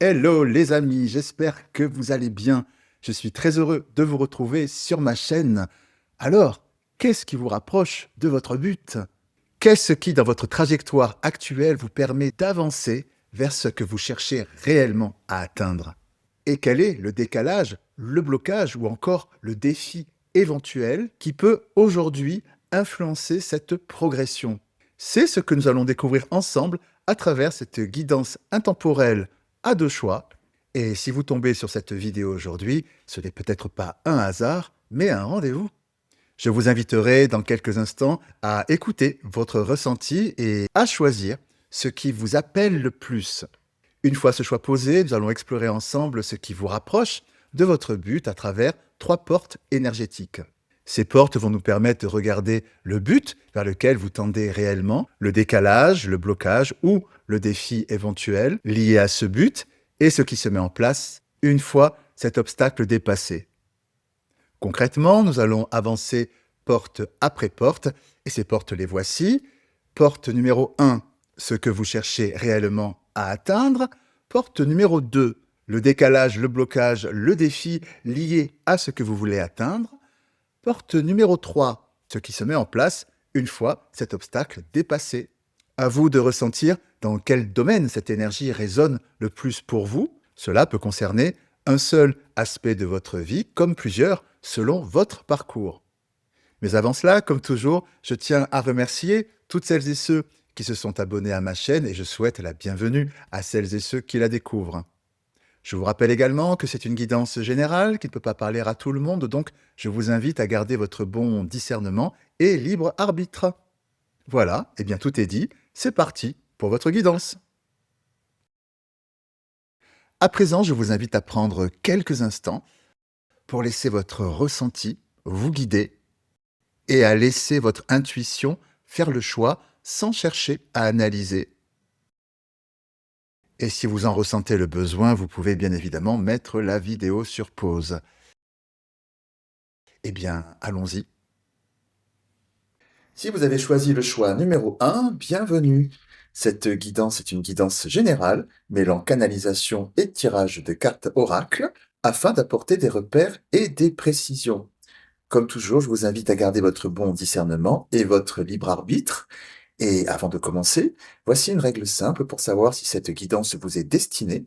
Hello les amis, j'espère que vous allez bien. Je suis très heureux de vous retrouver sur ma chaîne. Alors, qu'est-ce qui vous rapproche de votre but? Qu'est-ce qui, dans votre trajectoire actuelle, vous permet d'avancer vers ce que vous cherchez réellement à atteindre? Et quel est le décalage, le blocage ou encore le défi éventuel qui peut aujourd'hui influencer cette progression? C'est ce que nous allons découvrir ensemble à travers cette guidance intemporelle à deux choix. Et si vous tombez sur cette vidéo aujourd'hui, ce n'est peut-être pas un hasard, mais un rendez-vous. Je vous inviterai dans quelques instants à écouter votre ressenti et à choisir ce qui vous appelle le plus. Une fois ce choix posé, nous allons explorer ensemble ce qui vous rapproche de votre but à travers trois portes énergétiques. Ces portes vont nous permettre de regarder le but vers lequel vous tendez réellement, le décalage, le blocage ou le défi éventuel lié à ce but et ce qui se met en place une fois cet obstacle dépassé. Concrètement, nous allons avancer porte après porte, et ces portes les voici. Porte numéro 1, ce que vous cherchez réellement à atteindre. Porte numéro 2, le décalage, le blocage, le défi lié à ce que vous voulez atteindre. Porte numéro 3, ce qui se met en place une fois cet obstacle dépassé. À vous de ressentir dans quel domaine cette énergie résonne le plus pour vous. Cela peut concerner un seul aspect de votre vie comme plusieurs selon votre parcours. Mais avant cela, comme toujours, je tiens à remercier toutes celles et ceux qui se sont abonnés à ma chaîne et je souhaite la bienvenue à celles et ceux qui la découvrent. Je vous rappelle également que c'est une guidance générale qui ne peut pas parler à tout le monde, donc je vous invite à garder votre bon discernement et libre arbitre. Voilà, et bien tout est dit, c'est parti pour votre guidance. À présent, je vous invite à prendre quelques instants pour laisser votre ressenti vous guider et à laisser votre intuition faire le choix sans chercher à analyser. Et si vous en ressentez le besoin, vous pouvez bien évidemment mettre la vidéo sur pause. Eh bien, allons-y. Si vous avez choisi le choix numéro 1, bienvenue. Cette guidance est une guidance générale, mêlant canalisation et tirage de cartes oracle, afin d'apporter des repères et des précisions. Comme toujours, je vous invite à garder votre bon discernement et votre libre arbitre. Et avant de commencer, voici une règle simple pour savoir si cette guidance vous est destinée.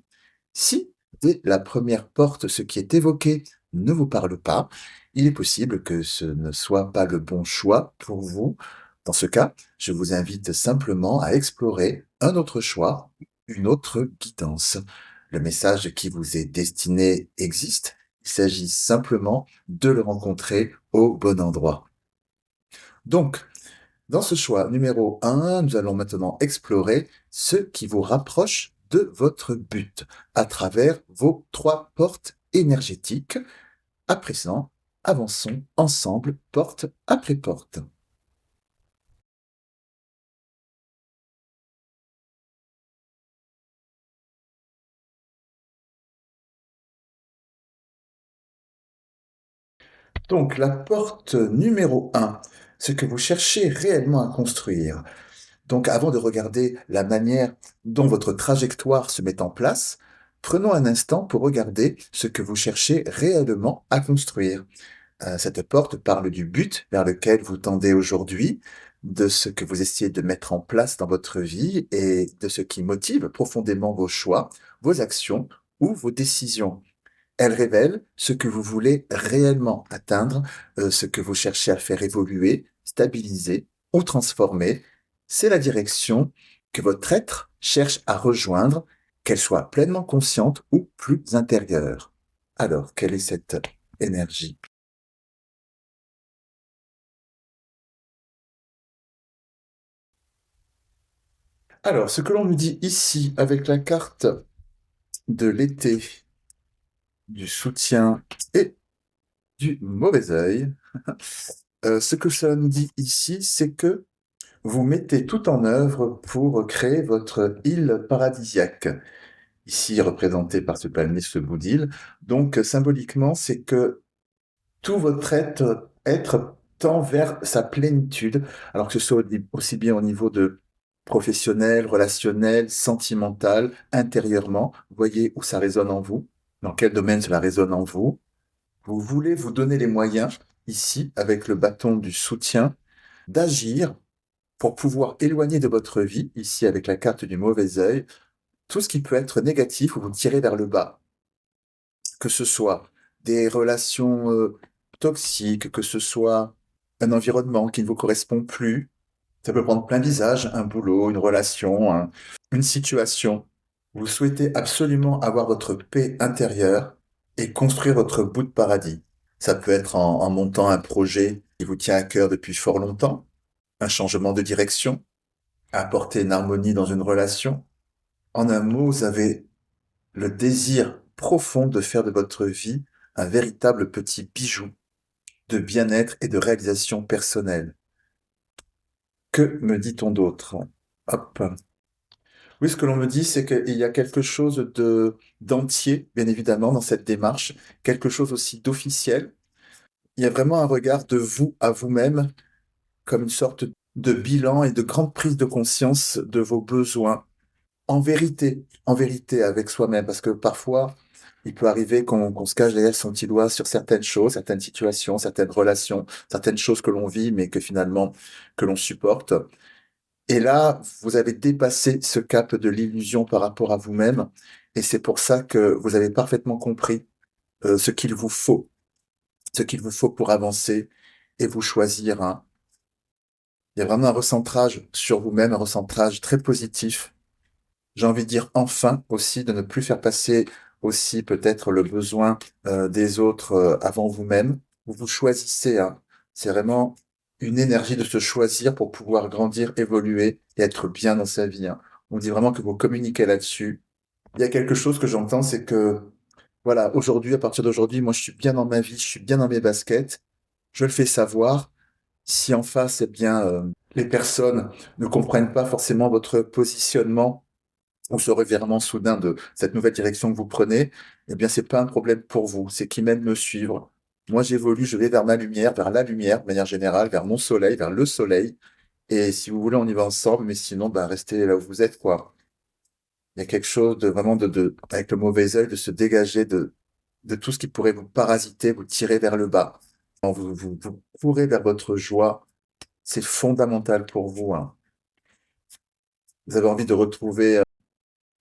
Si, dès la première porte, ce qui est évoqué ne vous parle pas, il est possible que ce ne soit pas le bon choix pour vous. Dans ce cas, je vous invite simplement à explorer un autre choix, une autre guidance. Le message qui vous est destiné existe. Il s'agit simplement de le rencontrer au bon endroit. Donc, dans ce choix numéro 1, nous allons maintenant explorer ce qui vous rapproche de votre but à travers vos trois portes énergétiques. À présent, avançons ensemble porte après porte. Donc, la porte numéro 1, ce que vous cherchez réellement à construire. Donc, avant de regarder la manière dont votre trajectoire se met en place, prenons un instant pour regarder ce que vous cherchez réellement à construire. Cette porte parle du but vers lequel vous tendez aujourd'hui, de ce que vous essayez de mettre en place dans votre vie et de ce qui motive profondément vos choix, vos actions ou vos décisions. Elle révèle ce que vous voulez réellement atteindre, ce que vous cherchez à faire évoluer, stabiliser ou transformer. C'est la direction que votre être cherche à rejoindre, qu'elle soit pleinement consciente ou plus intérieure. Alors, quelle est cette énergie? Alors, ce que l'on nous dit ici avec la carte de l'été, du soutien et du mauvais œil, ce que cela nous dit ici, c'est que vous mettez tout en œuvre pour créer votre île paradisiaque, ici représentée par ce palmier, ce bout d'île. Donc, symboliquement, c'est que tout votre être tend vers sa plénitude, alors que ce soit aussi bien au niveau de professionnel, relationnel, sentimental, intérieurement. Voyez où ça résonne en vous, dans quel domaine cela résonne en vous. Vous voulez vous donner les moyens, ici, avec le bâton du soutien, d'agir pour pouvoir éloigner de votre vie, ici avec la carte du mauvais œil, tout ce qui peut être négatif ou vous tirer vers le bas. Que ce soit des relations toxiques, que ce soit un environnement qui ne vous correspond plus. Ça peut prendre plein de visages, un boulot, une relation, une situation. Vous souhaitez absolument avoir votre paix intérieure et construire votre bout de paradis. Ça peut être en montant un projet qui vous tient à cœur depuis fort longtemps, un changement de direction, apporter une harmonie dans une relation. En un mot, vous avez le désir profond de faire de votre vie un véritable petit bijou de bien-être et de réalisation personnelle. Que me dit-on d'autre? Hop. Oui, ce que l'on me dit, c'est qu'il y a quelque chose de d'entier, bien évidemment, dans cette démarche, quelque chose aussi d'officiel. Il y a vraiment un regard de vous à vous-même, comme une sorte de bilan et de grande prise de conscience de vos besoins, en vérité avec soi-même, parce que parfois, il peut arriver qu'on se cache derrière son petit doigt sur certaines choses, certaines situations, certaines relations, certaines choses que l'on vit, mais que finalement, que l'on supporte. Et là, vous avez dépassé ce cap de l'illusion par rapport à vous-même, et c'est pour ça que vous avez parfaitement compris ce qu'il vous faut pour avancer et vous choisir. Il y a vraiment un recentrage sur vous-même, un recentrage très positif. J'ai envie de dire enfin aussi de ne plus faire passer aussi peut-être le besoin des autres avant vous-même. Vous vous choisissez, hein. C'est vraiment une énergie de se choisir pour pouvoir grandir, évoluer et être bien dans sa vie, hein. On dit vraiment que vous communiquez là-dessus. Il y a quelque chose que j'entends, c'est que voilà, aujourd'hui, à partir d'aujourd'hui, moi je suis bien dans ma vie, je suis bien dans mes baskets, je le fais savoir. Si en face, eh bien, les personnes ne comprennent pas forcément votre positionnement, ou ce revirement soudain de cette nouvelle direction que vous prenez, eh bien, c'est pas un problème pour vous. C'est qu'ils m'aiment me suivre. Moi, j'évolue, je vais vers ma lumière, vers la lumière, de manière générale, vers mon soleil, vers le soleil. Et si vous voulez, on y va ensemble, mais sinon, bah, restez là où vous êtes, quoi. Il y a quelque chose de vraiment avec le mauvais œil, de se dégager de tout ce qui pourrait vous parasiter, vous tirer vers le bas. Quand vous courez vers votre joie, c'est fondamental pour vous, hein. Vous avez envie de retrouver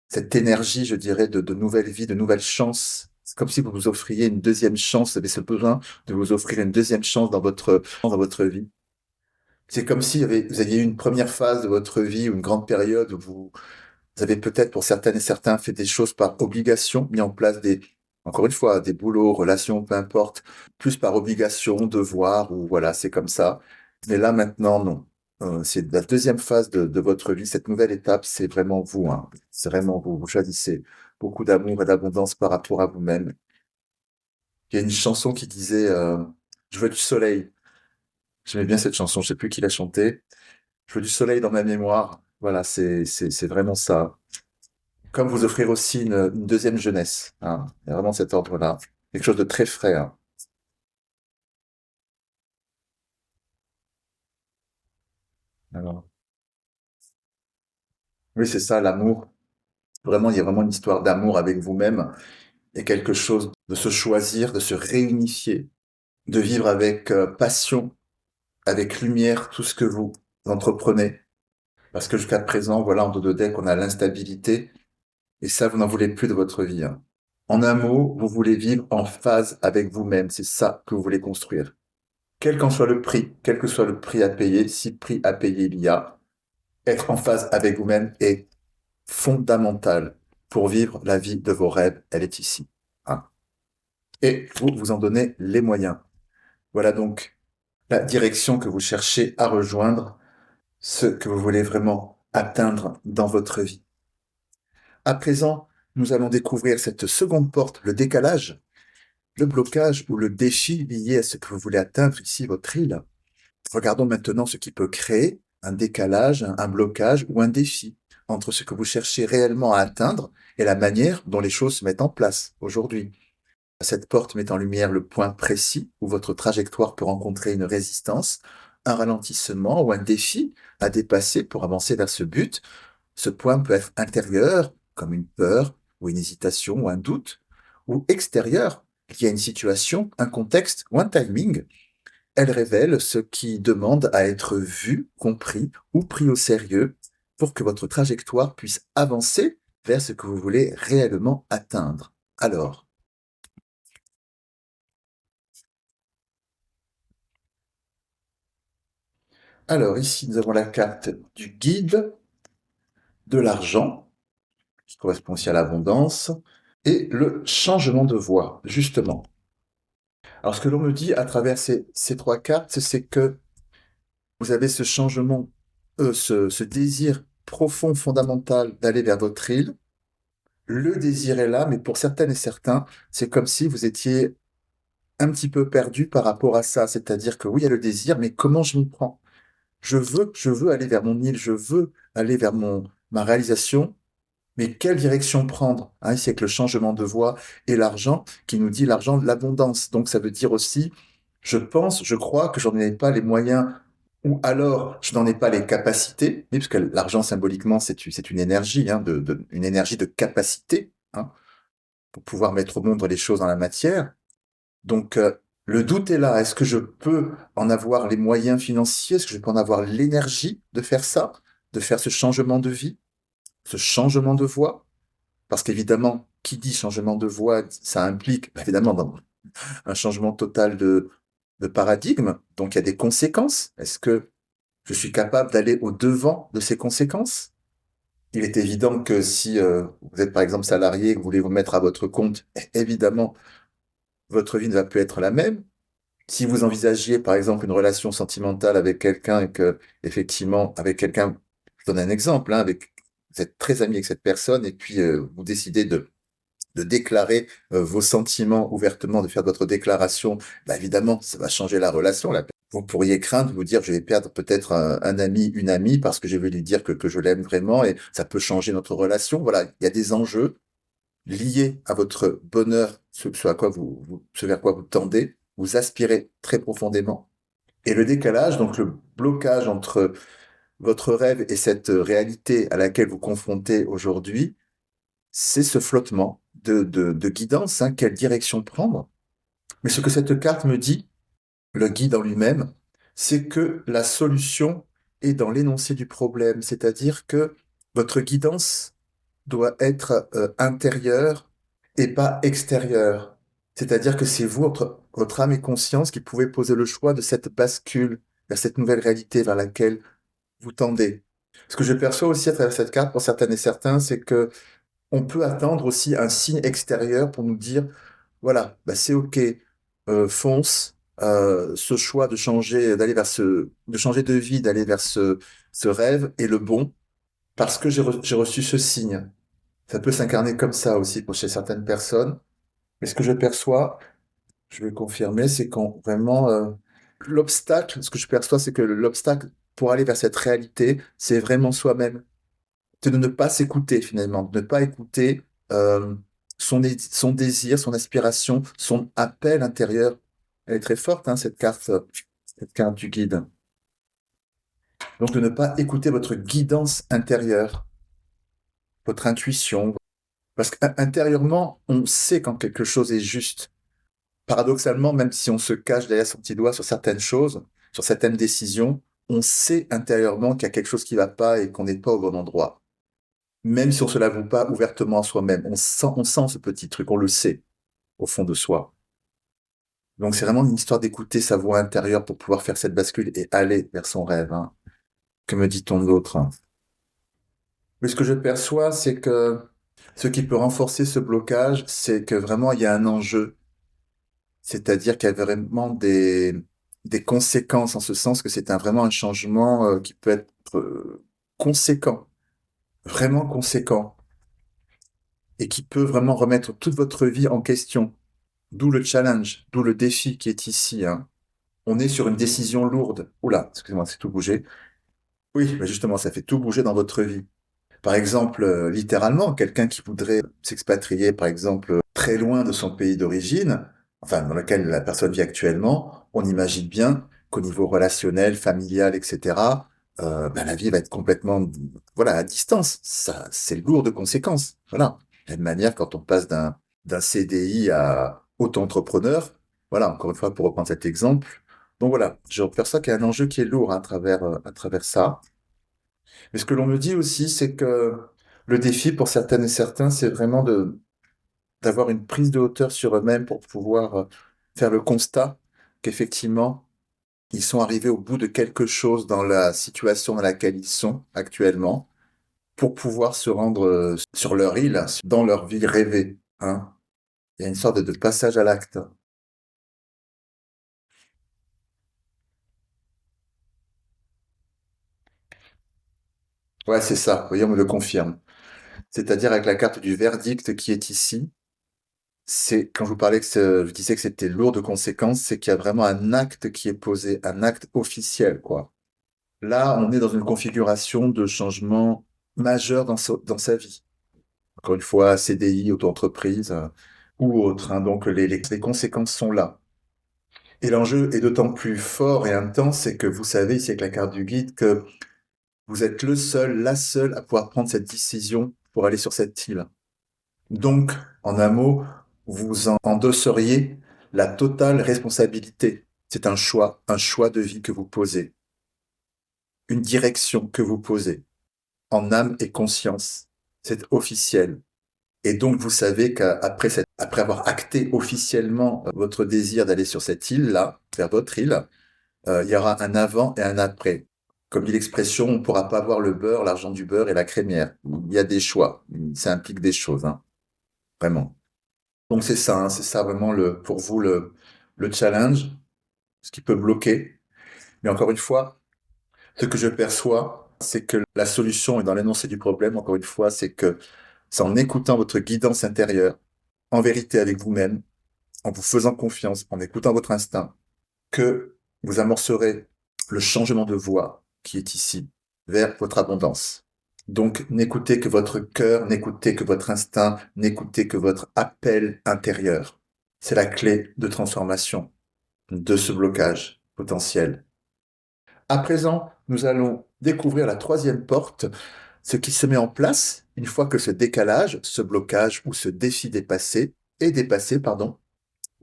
cette énergie, je dirais, de nouvelle vie, de nouvelles chances. C'est comme si vous vous offriez une deuxième chance, vous avez ce besoin de vous offrir une deuxième chance dans votre vie. C'est comme si vous aviez eu une première phase de votre vie ou une grande période où vous avez peut-être pour certaines et certains fait des choses par obligation, mis en place encore une fois, des boulots, relations, peu importe, plus par obligation, devoir, ou voilà, c'est comme ça. Mais là, maintenant, non. C'est la deuxième phase de votre vie. Cette nouvelle étape, c'est vraiment vous, hein. C'est vraiment vous. Vous choisissez beaucoup d'amour et d'abondance par rapport à vous-même. Il y a une chanson qui disait Je veux du soleil. J'aimais bien cette chanson. Je sais plus qui l'a chantée. Je veux du soleil dans ma mémoire. Voilà, c'est vraiment ça. Comme vous offrir aussi une deuxième jeunesse, hein. Il y a vraiment cet ordre-là. Quelque chose de très frais, hein. Alors, oui, c'est ça, l'amour. Vraiment, il y a vraiment une histoire d'amour avec vous-même et quelque chose de se choisir, de se réunifier, de vivre avec passion, avec lumière, tout ce que vous entreprenez. Parce que jusqu'à présent, voilà, en dos de deck, on a l'instabilité et ça, vous n'en voulez plus de votre vie, hein. En un mot, vous voulez vivre en phase avec vous-même. C'est ça que vous voulez construire. Quel qu'en soit le prix, quel que soit le prix à payer, si prix à payer il y a, être en phase avec vous-même est fondamental pour vivre la vie de vos rêves. Elle est ici, hein. Et vous vous en donnez les moyens. Voilà donc la direction que vous cherchez à rejoindre, ce que vous voulez vraiment atteindre dans votre vie. À présent, nous allons découvrir cette seconde porte, le décalage, le blocage ou le défi lié à ce que vous voulez atteindre ici, votre île. Regardons maintenant ce qui peut créer un décalage, un blocage ou un défi entre ce que vous cherchez réellement à atteindre et la manière dont les choses se mettent en place aujourd'hui. Cette porte met en lumière le point précis où votre trajectoire peut rencontrer une résistance un ralentissement ou un défi à dépasser pour avancer vers ce but. Ce point peut être intérieur, comme une peur ou une hésitation ou un doute, ou extérieur, lié à une situation, un contexte ou un timing. Elle révèle ce qui demande à être vu, compris ou pris au sérieux pour que votre trajectoire puisse avancer vers ce que vous voulez réellement atteindre. Alors ici, nous avons la carte du guide, de l'argent, qui correspond aussi à l'abondance, et le changement de voie, justement. Alors ce que l'on me dit à travers ces trois cartes, c'est que vous avez ce changement, ce désir profond, fondamental d'aller vers votre île. Le désir est là, mais pour certaines et certains, c'est comme si vous étiez un petit peu perdu par rapport à ça. C'est-à-dire que oui, il y a le désir, mais comment je m'y prends? Je veux aller vers mon île, je veux aller vers ma réalisation, mais quelle direction prendre? Hein, c'est que le changement de voie et l'argent, qui nous dit l'argent de l'abondance. Donc ça veut dire aussi, je pense, je crois que j'en ai pas les moyens, ou alors je n'en ai pas les capacités, oui, parce que l'argent symboliquement, c'est une énergie, hein, une énergie de capacité, hein, pour pouvoir mettre au monde les choses dans la matière. Donc le doute est là. Est-ce que je peux en avoir les moyens financiers? Est-ce que je peux en avoir l'énergie de faire ça, de faire ce changement de vie, ce changement de voie? Parce qu'évidemment, qui dit changement de voie, ça implique évidemment un changement total de paradigme. Donc il y a des conséquences. Est-ce que je suis capable d'aller au-devant de ces conséquences? Il est évident que si vous êtes par exemple salarié, que vous voulez vous mettre à votre compte, évidemment, votre vie ne va plus être la même. Si vous envisagiez par exemple une relation sentimentale avec quelqu'un et que, effectivement, avec quelqu'un, je donne un exemple, hein, vous êtes très ami avec cette personne et puis vous décidez de déclarer vos sentiments ouvertement, de faire votre déclaration, bah évidemment, ça va changer la relation. Vous pourriez craindre, vous dire, je vais perdre peut-être un ami, une amie, parce que je vais lui dire que je l'aime vraiment et ça peut changer notre relation. Voilà, il y a des enjeux liés à votre bonheur, ce vers quoi vous tendez, vous aspirez très profondément. Et le décalage, donc le blocage entre votre rêve et cette réalité à laquelle vous confrontez aujourd'hui, c'est ce flottement de guidance, hein, quelle direction prendre. Mais ce que cette carte me dit, le guide en lui-même, c'est que la solution est dans l'énoncé du problème, c'est-à-dire que votre guidance doit être intérieure et pas extérieure. C'est-à-dire que c'est vous, votre âme et conscience, qui pouvez poser le choix de cette bascule vers cette nouvelle réalité vers laquelle vous tendez. Ce que je perçois aussi à travers cette carte, pour certaines et certains, c'est que on peut attendre aussi un signe extérieur pour nous dire, voilà, bah c'est OK, fonce, ce choix de changer, de changer de vie, d'aller vers ce rêve est le bon, parce que j'ai reçu ce signe. Ça peut s'incarner comme ça aussi pour chez certaines personnes, mais ce que je perçois, je vais confirmer, c'est quand vraiment, l'obstacle, ce que je perçois, c'est que l'obstacle pour aller vers cette réalité, c'est vraiment soi-même. C'est de ne pas s'écouter finalement, de ne pas écouter son désir, son aspiration, son appel intérieur. Elle est très forte, hein, cette carte du guide. Donc de ne pas écouter votre guidance intérieure, votre intuition. Parce qu'intérieurement, on sait quand quelque chose est juste. Paradoxalement, même si on se cache derrière son petit doigt sur certaines choses, sur certaines décisions, on sait intérieurement qu'il y a quelque chose qui ne va pas et qu'on n'est pas au bon endroit. Même si on se l'avoue pas ouvertement à soi-même, on sent ce petit truc, on le sait au fond de soi. Donc c'est vraiment une histoire d'écouter sa voix intérieure pour pouvoir faire cette bascule et aller vers son rêve, hein. Que me dit-on d'autre? Mais ce que je perçois, c'est que ce qui peut renforcer ce blocage, c'est que vraiment il y a un enjeu. C'est-à-dire qu'il y a vraiment des conséquences en ce sens que c'est vraiment un changement qui peut être conséquent, vraiment conséquent, et qui peut vraiment remettre toute votre vie en question. D'où le challenge, d'où le défi qui est ici, hein. On est sur une décision lourde. Oula, excusez-moi, c'est tout bougé. Oui, mais justement, ça fait tout bouger dans votre vie. Par exemple, littéralement, quelqu'un qui voudrait s'expatrier, par exemple, très loin de son pays d'origine, enfin, dans lequel la personne vit actuellement, on imagine bien qu'au niveau relationnel, familial, etc., la vie va être complètement, voilà, à distance. Ça, c'est lourd de conséquences. Voilà. De la même manière, quand on passe d'un CDI à auto-entrepreneur, voilà, encore une fois, pour reprendre cet exemple. Donc voilà, je perçois qu'il y a un enjeu qui est lourd hein, à travers ça. Mais ce que l'on me dit aussi, c'est que le défi pour certaines et certains, c'est vraiment d'avoir une prise de hauteur sur eux-mêmes pour pouvoir faire le constat qu'effectivement, ils sont arrivés au bout de quelque chose dans la situation dans laquelle ils sont actuellement pour pouvoir se rendre sur leur île, dans leur vie rêvée, hein. Il y a une sorte de passage à l'acte. Ouais, c'est ça. Vous voyez, on me le confirme. C'est-à-dire avec la carte du verdict qui est ici, c'est quand je vous parlais je disais que c'était lourd de conséquences, c'est qu'il y a vraiment un acte qui est posé, un acte officiel, quoi. Là, on est dans une configuration de changement majeur dans sa vie. Encore une fois, CDI, auto-entreprise ou autre, hein. Donc les conséquences sont là. Et l'enjeu est d'autant plus fort et intense, c'est que vous savez ici avec la carte du guide que vous êtes le seul, la seule à pouvoir prendre cette décision pour aller sur cette île. Donc, en un mot, vous en endosseriez la totale responsabilité. C'est un choix de vie que vous posez, une direction que vous posez, en âme et conscience. C'est officiel. Et donc, vous savez après avoir acté officiellement votre désir d'aller sur cette île-là, vers votre île, il y aura un avant et un après. Comme dit l'expression, on ne pourra pas avoir le beurre, l'argent du beurre et la crémière. Il y a des choix. Ça implique des choses, hein, vraiment. Donc c'est ça vraiment pour vous le challenge, ce qui peut bloquer. Mais encore une fois, ce que je perçois, c'est que la solution est dans l'énoncé du problème. Encore une fois, c'est en écoutant votre guidance intérieure, en vérité avec vous-même, en vous faisant confiance, en écoutant votre instinct, que vous amorcerez le changement de voie qui est ici, vers votre abondance. Donc, n'écoutez que votre cœur, n'écoutez que votre instinct, n'écoutez que votre appel intérieur. C'est la clé de transformation de ce blocage potentiel. À présent, nous allons découvrir la troisième porte, ce qui se met en place une fois que ce décalage, ce blocage ou ce défi est dépassé, pardon.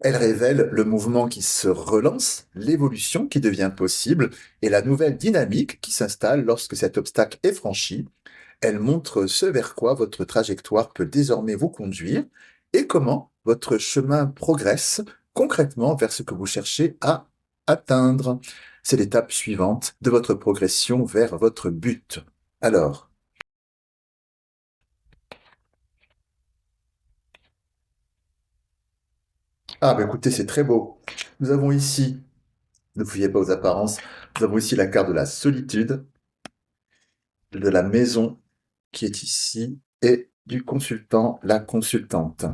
Elle révèle le mouvement qui se relance, l'évolution qui devient possible et la nouvelle dynamique qui s'installe lorsque cet obstacle est franchi. Elle montre ce vers quoi votre trajectoire peut désormais vous conduire et comment votre chemin progresse concrètement vers ce que vous cherchez à atteindre. C'est l'étape suivante de votre progression vers votre but. Alors, écoutez, c'est très beau. Nous avons ici, ne vous fiez pas aux apparences, nous avons ici la carte de la solitude, de la maison qui est ici et du consultant, la consultante.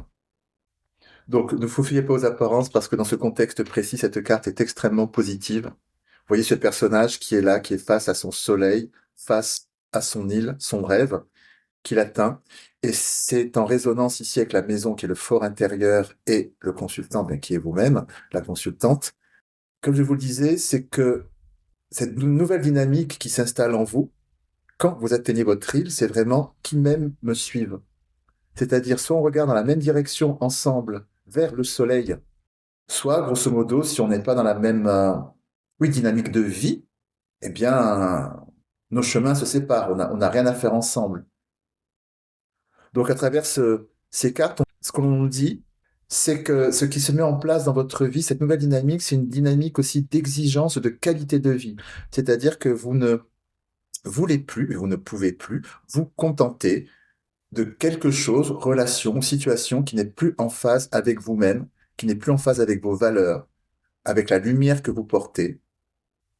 Donc, ne vous fiez pas aux apparences parce que dans ce contexte précis, cette carte est extrêmement positive. Vous voyez ce personnage qui est là, qui est face à son soleil, face à son île, son rêve, qu'il atteint. Et c'est en résonance ici avec la maison qui est le fort intérieur et le consultant, bien, qui est vous-même, la consultante. Comme je vous le disais, c'est que cette nouvelle dynamique qui s'installe en vous, quand vous atteignez votre île, c'est vraiment qui même me suivent. C'est-à-dire, soit on regarde dans la même direction ensemble vers le soleil, soit, grosso modo, si on n'est pas dans la même oui, dynamique de vie, eh bien, nos chemins se séparent, on n'a rien à faire ensemble. Donc, à travers ces cartes, ce qu'on nous dit, c'est que ce qui se met en place dans votre vie, cette nouvelle dynamique, c'est une dynamique aussi d'exigence, de qualité de vie. C'est-à-dire que vous ne voulez plus, vous ne pouvez plus vous contenter de quelque chose, relation, situation qui n'est plus en phase avec vous-même, qui n'est plus en phase avec vos valeurs, avec la lumière que vous portez.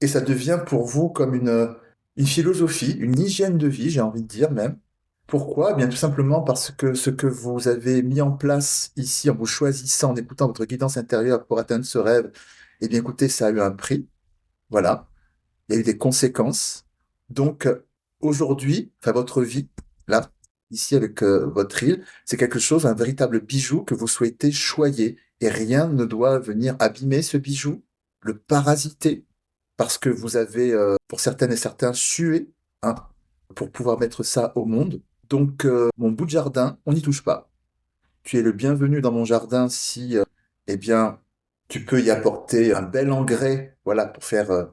Et ça devient pour vous comme une philosophie, une hygiène de vie, j'ai envie de dire même. Pourquoi? Eh bien, tout simplement parce que ce que vous avez mis en place ici, en vous choisissant, en écoutant votre guidance intérieure pour atteindre ce rêve, eh bien, écoutez, ça a eu un prix. Voilà. Il y a eu des conséquences. Donc, aujourd'hui, enfin, votre vie, là, ici avec votre île, c'est quelque chose, un véritable bijou que vous souhaitez choyer. Et rien ne doit venir abîmer ce bijou, le parasiter. parce que vous avez, pour certaines et certains, sué, hein, pour pouvoir mettre ça au monde. Donc, mon bout de jardin, on n'y touche pas. Tu es le bienvenu dans mon jardin si, eh bien, tu peux y apporter un bel engrais, voilà, pour faire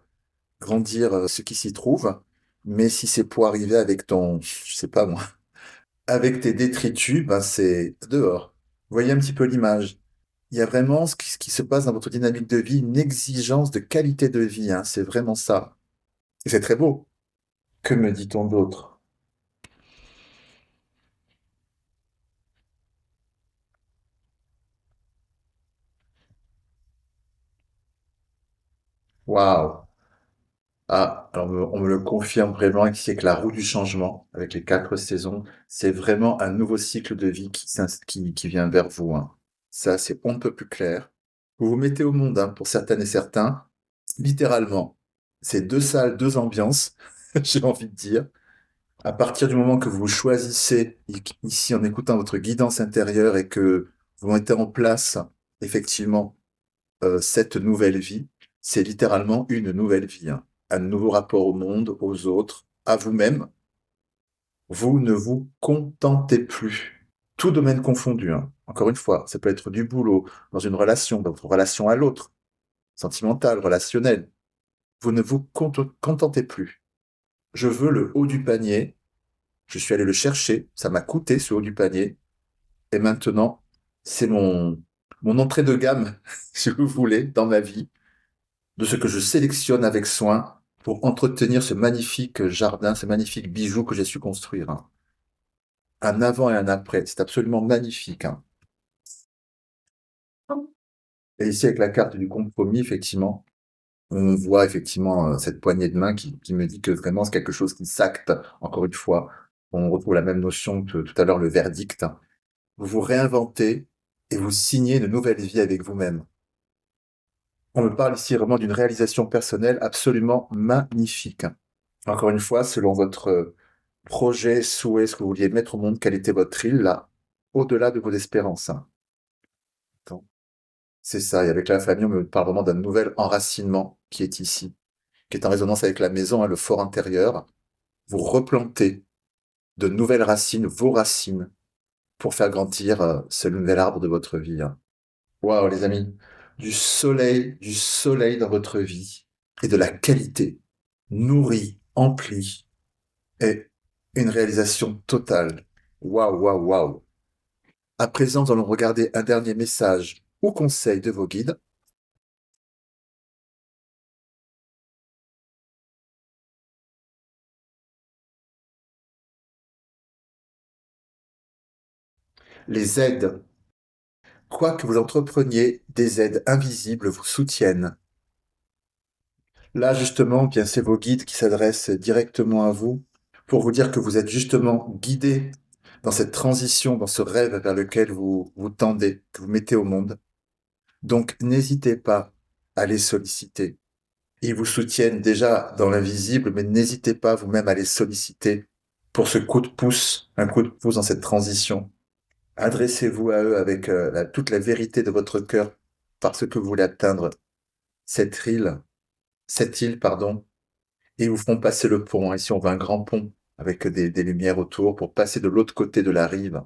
grandir ce qui s'y trouve. Mais si c'est pour arriver avec ton, je sais pas moi, avec tes détritus, ben c'est dehors. Vous voyez un petit peu l'image. Il y a vraiment ce qui se passe dans votre dynamique de vie, une exigence de qualité de vie, hein, c'est vraiment ça. Et c'est très beau. Que me dit-on d'autre? Waouh! Ah, alors on me le confirme vraiment ici avec la roue du changement, avec les 4 saisons. C'est vraiment un nouveau cycle de vie qui vient vers vous, hein. Ça, c'est on ne peut plus clair. Vous vous mettez au monde, hein, pour certaines et certains, littéralement. C'est 2 salles, 2 ambiances, j'ai envie de dire. À partir du moment que vous choisissez, ici en écoutant votre guidance intérieure et que vous mettez en place effectivement cette nouvelle vie, c'est littéralement une nouvelle vie, hein. Un nouveau rapport au monde, aux autres, à vous-même. Vous ne vous contentez plus. Tout domaine confondu, hein. Encore une fois, ça peut être du boulot, dans une relation, dans votre relation à l'autre, sentimentale, relationnelle. Vous ne vous contentez plus. Je veux le haut du panier. Je suis allé le chercher. Ça m'a coûté ce haut du panier. Et maintenant, c'est mon entrée de gamme, si vous voulez, dans ma vie, de ce que je sélectionne avec soin pour entretenir ce magnifique jardin, ce magnifique bijou que j'ai su construire, hein. Un avant et un après, c'est absolument magnifique, hein. Et ici, avec la carte du compromis, effectivement, on voit effectivement cette poignée de main qui me dit que vraiment c'est quelque chose qui s'acte, encore une fois. On retrouve la même notion que tout à l'heure, le verdict. Vous vous réinventez et vous signez une nouvelle vie avec vous-même. On me parle ici vraiment d'une réalisation personnelle absolument magnifique. Encore une fois, selon votre projet, souhait, ce que vous vouliez mettre au monde, quelle était votre île, là, au-delà de vos espérances, hein. Donc, c'est ça. Et avec la famille, on me parle vraiment d'un nouvel enracinement qui est ici, qui est en résonance avec la maison, hein, le fort intérieur. Vous replantez de nouvelles racines, vos racines, pour faire grandir ce nouvel arbre de votre vie, hein. Waouh, les amis, du soleil dans votre vie et de la qualité, nourrie, emplie, et une réalisation totale. Waouh, waouh, waouh. À présent, nous allons regarder un dernier message ou conseil de vos guides. Les aides. Quoi que vous entrepreniez, des aides invisibles vous soutiennent. Là, justement, bien, c'est vos guides qui s'adressent directement à vous pour vous dire que vous êtes justement guidé dans cette transition, dans ce rêve vers lequel vous vous tendez, que vous mettez au monde. Donc, n'hésitez pas à les solliciter. Ils vous soutiennent déjà dans l'invisible, mais n'hésitez pas vous-même à les solliciter pour ce coup de pouce, un coup de pouce dans cette transition. Adressez-vous à eux avec toute la vérité de votre cœur parce que vous voulez atteindre cette île, pardon, et ils vous feront passer le pont. Ici, on voit un grand pont avec des lumières autour pour passer de l'autre côté de la rive.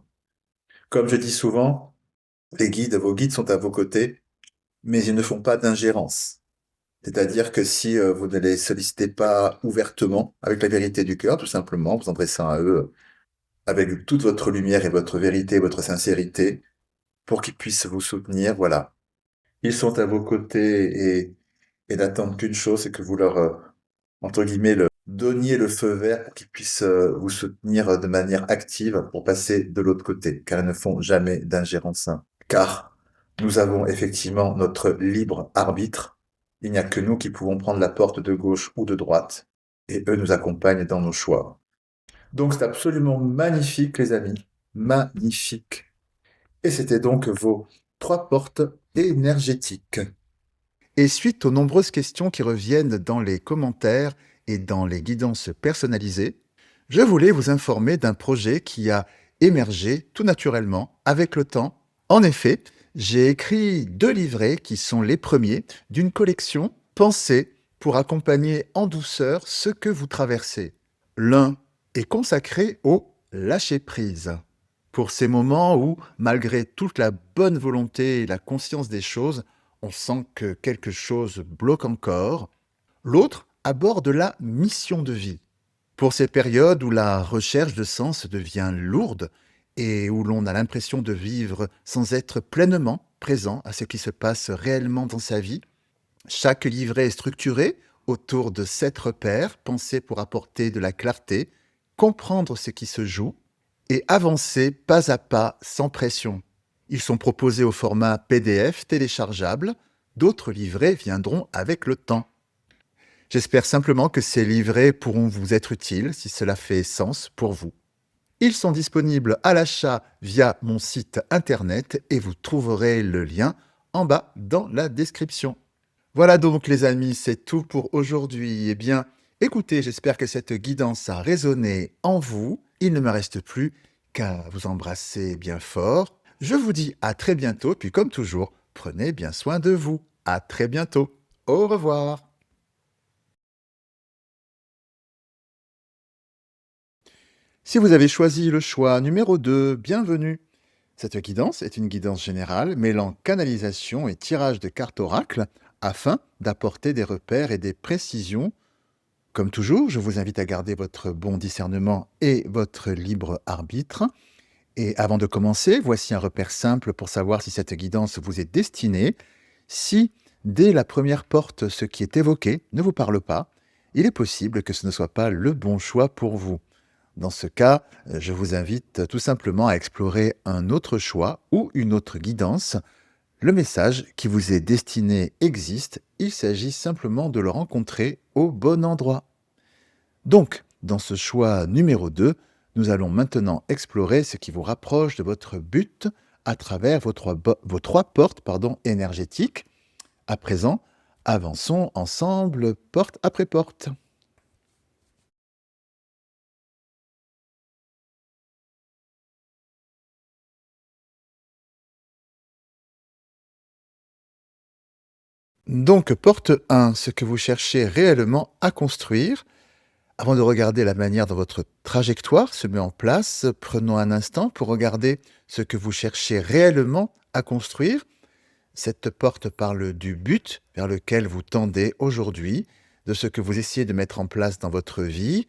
Comme je dis souvent, vos guides sont à vos côtés, mais ils ne font pas d'ingérence. C'est-à-dire que si vous ne les sollicitez pas ouvertement, avec la vérité du cœur, tout simplement, vous en adressant à eux avec toute votre lumière et votre vérité, votre sincérité, pour qu'ils puissent vous soutenir, voilà. Ils sont à vos côtés et n'attendent qu'une chose, c'est que vous leur, entre guillemets, donniez le feu vert pour qu'ils puissent vous soutenir de manière active pour passer de l'autre côté, car ils ne font jamais d'ingérence, hein. Car nous avons effectivement notre libre arbitre. Il n'y a que nous qui pouvons prendre la porte de gauche ou de droite, et eux nous accompagnent dans nos choix. Donc c'est absolument magnifique, les amis. Magnifique. Et c'était donc vos 3 portes énergétiques. Et suite aux nombreuses questions qui reviennent dans les commentaires et dans les guidances personnalisées, je voulais vous informer d'un projet qui a émergé tout naturellement avec le temps. En effet, j'ai écrit 2 livrets qui sont les premiers d'une collection pensée pour accompagner en douceur ce que vous traversez. L'un est consacré au lâcher-prise. Pour ces moments où, malgré toute la bonne volonté et la conscience des choses, on sent que quelque chose bloque encore. L'autre aborde la mission de vie. Pour ces périodes où la recherche de sens devient lourde et où l'on a l'impression de vivre sans être pleinement présent à ce qui se passe réellement dans sa vie, chaque livret est structuré autour de 7 repères pensés pour apporter de la clarté, comprendre ce qui se joue et avancer pas à pas sans pression. Ils sont proposés au format PDF téléchargeable. D'autres livrets viendront avec le temps. J'espère simplement que ces livrets pourront vous être utiles si cela fait sens pour vous. Ils sont disponibles à l'achat via mon site internet et vous trouverez le lien en bas dans la description. Voilà donc les amis, c'est tout pour aujourd'hui. Eh bien, écoutez, j'espère que cette guidance a résonné en vous. Il ne me reste plus qu'à vous embrasser bien fort. Je vous dis à très bientôt, puis comme toujours, prenez bien soin de vous. À très bientôt. Au revoir. Si vous avez choisi le choix numéro 2, bienvenue. Cette guidance est une guidance générale mêlant canalisation et tirage de cartes oracle afin d'apporter des repères et des précisions. Comme toujours, je vous invite à garder votre bon discernement et votre libre arbitre. Et avant de commencer, voici un repère simple pour savoir si cette guidance vous est destinée. Si, dès la première porte, ce qui est évoqué ne vous parle pas, il est possible que ce ne soit pas le bon choix pour vous. Dans ce cas, je vous invite tout simplement à explorer un autre choix ou une autre guidance. Le message qui vous est destiné existe, il s'agit simplement de le rencontrer au bon endroit. Donc, dans ce choix numéro 2, nous allons maintenant explorer ce qui vous rapproche de votre but à travers vos trois portes énergétiques. À présent, avançons ensemble porte après porte. Donc, porte 1, ce que vous cherchez réellement à construire. Avant de regarder la manière dont votre trajectoire se met en place, prenons un instant pour regarder ce que vous cherchez réellement à construire. Cette porte parle du but vers lequel vous tendez aujourd'hui, de ce que vous essayez de mettre en place dans votre vie,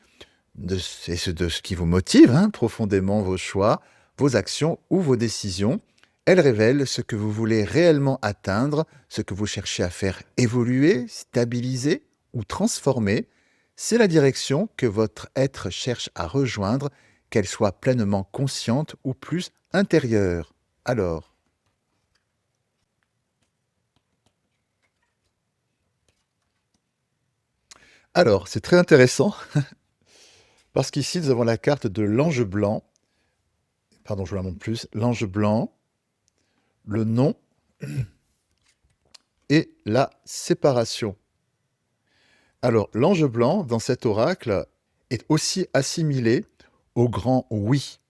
de ce qui vous motive profondément vos choix, vos actions ou vos décisions. Elle révèle ce que vous voulez réellement atteindre, ce que vous cherchez à faire évoluer, stabiliser ou transformer. C'est la direction que votre être cherche à rejoindre, qu'elle soit pleinement consciente ou plus intérieure. Alors, c'est très intéressant parce qu'ici nous avons la carte de l'ange blanc. Pardon, je vous la montre plus. L'ange blanc, le non et la séparation. Alors, l'ange blanc, dans cet oracle, est aussi assimilé au grand oui.